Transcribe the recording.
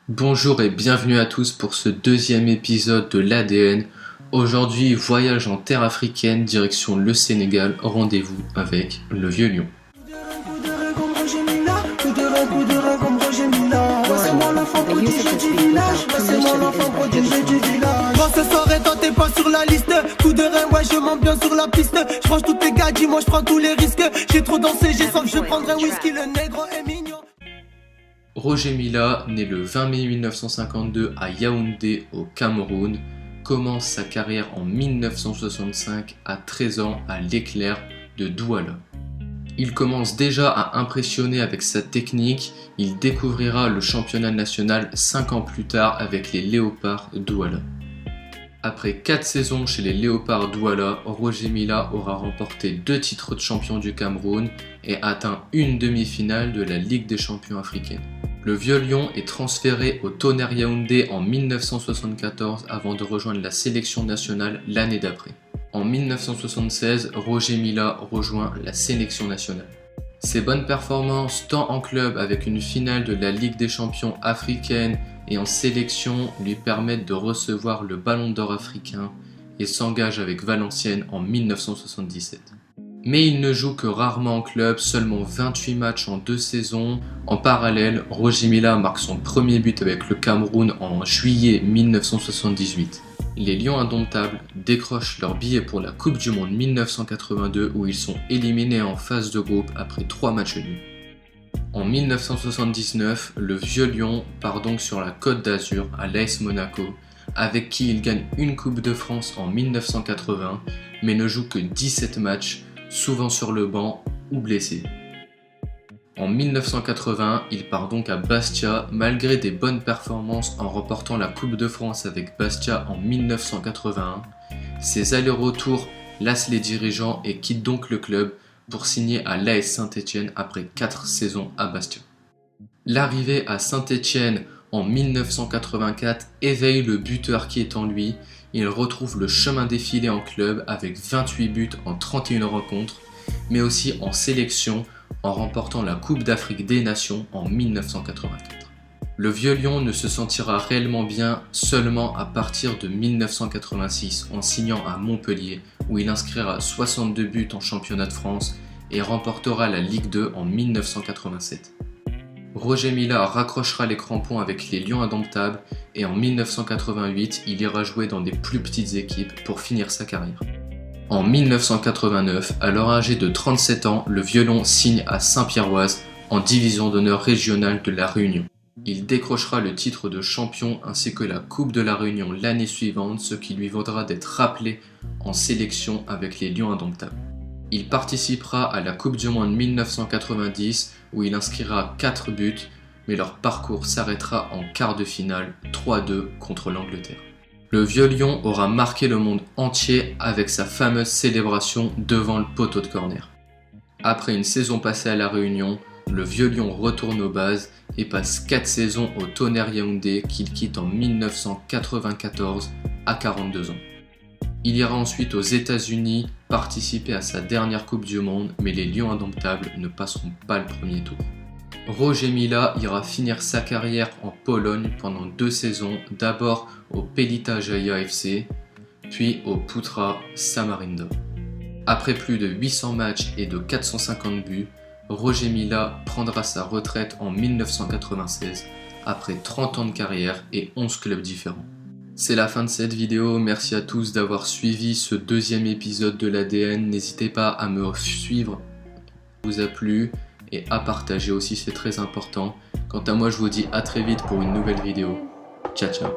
Bonjour et bienvenue à tous pour ce deuxième épisode de l'ADN. Aujourd'hui, voyage en terre africaine, direction le Sénégal. Rendez-vous avec le Vieux Lion. Ce soir et toi t'es pas sur la liste. Coup de rein, ouais je m'ambiance sur la piste. Je mange tous tes gadgets, moi je prends tous les risques. J'ai trop dansé, j'ai soif, je prendrai un whisky. Le nègre est mignon. Roger Milla, né le 20 mai 1952 à Yaoundé au Cameroun, commence sa carrière en 1965 à 13 ans à l'Éclair de Douala. Il commence déjà à impressionner avec sa technique, il découvrira le championnat national 5 ans plus tard avec les Léopards Douala. Après 4 saisons chez les Léopards Douala, Roger Milla aura remporté 2 titres de champion du Cameroun et atteint une demi-finale de la Ligue des champions africaine. Le Vieux Lion est transféré au Tonnerre Yaoundé en 1974 avant de rejoindre la sélection nationale l'année d'après. En 1976, Roger Milla rejoint la sélection nationale. Ses bonnes performances tant en club avec une finale de la Ligue des champions africaine et en sélection lui permettent de recevoir le Ballon d'Or africain et s'engage avec Valenciennes en 1977. Mais il ne joue que rarement en club, seulement 28 matchs en 2 saisons. En parallèle, Roger Milla marque son premier but avec le Cameroun en juillet 1978. Les Lions indomptables décrochent leur billet pour la Coupe du Monde 1982 où ils sont éliminés en phase de groupe après 3 matchs nuls. En 1979, le Vieux Lion part donc sur la Côte d'Azur à l'AS Monaco, avec qui il gagne une Coupe de France en 1980, mais ne joue que 17 matchs, souvent sur le banc ou blessé. En 1980, il part donc à Bastia, malgré des bonnes performances en remportant la Coupe de France avec Bastia en 1981. Ses allers-retours lassent les dirigeants et quitte donc le club pour signer à l'AS Saint-Étienne après 4 saisons à Bastia. L'arrivée à Saint-Étienne en 1984 éveille le buteur qui est en lui. Il retrouve le chemin défilé en club avec 28 buts en 31 rencontres, mais aussi en sélection en remportant la Coupe d'Afrique des Nations en 1984. Le Vieux Lion ne se sentira réellement bien seulement à partir de 1986 en signant à Montpellier où il inscrira 62 buts en championnat de France et remportera la Ligue 2 en 1987. Roger Milla raccrochera les crampons avec les Lions indomptables et en 1988, il ira jouer dans des plus petites équipes pour finir sa carrière. En 1989, alors âgé de 37 ans, le Vieux Lion signe à Saint-Pierroise en division d'honneur régionale de La Réunion. Il décrochera le titre de champion ainsi que la Coupe de La Réunion l'année suivante, ce qui lui vaudra d'être rappelé en sélection avec les Lions indomptables. Il participera à la Coupe du Monde 1990 où il inscrira 4 buts, mais leur parcours s'arrêtera en quart de finale 3-2 contre l'Angleterre. Le Vieux Lion aura marqué le monde entier avec sa fameuse célébration devant le poteau de corner. Après une saison passée à La Réunion, le Vieux Lion retourne aux bases et passe 4 saisons au Tonnerre Yaoundé qu'il quitte en 1994 à 42 ans. Il ira ensuite aux États-Unis participer à sa dernière Coupe du Monde, mais les Lions indomptables ne passeront pas le premier tour. Roger Milla ira finir sa carrière en Pologne pendant 2 saisons, d'abord au Pelita Jaja FC, puis au Putra Samarinda. Après plus de 800 matchs et de 450 buts, Roger Milla prendra sa retraite en 1996 après 30 ans de carrière et 11 clubs différents. C'est la fin de cette vidéo, merci à tous d'avoir suivi ce deuxième épisode de l'ADN. N'hésitez pas à me suivre si vous a plu et à partager aussi, c'est très important. Quant à moi, je vous dis à très vite pour une nouvelle vidéo. Ciao ciao.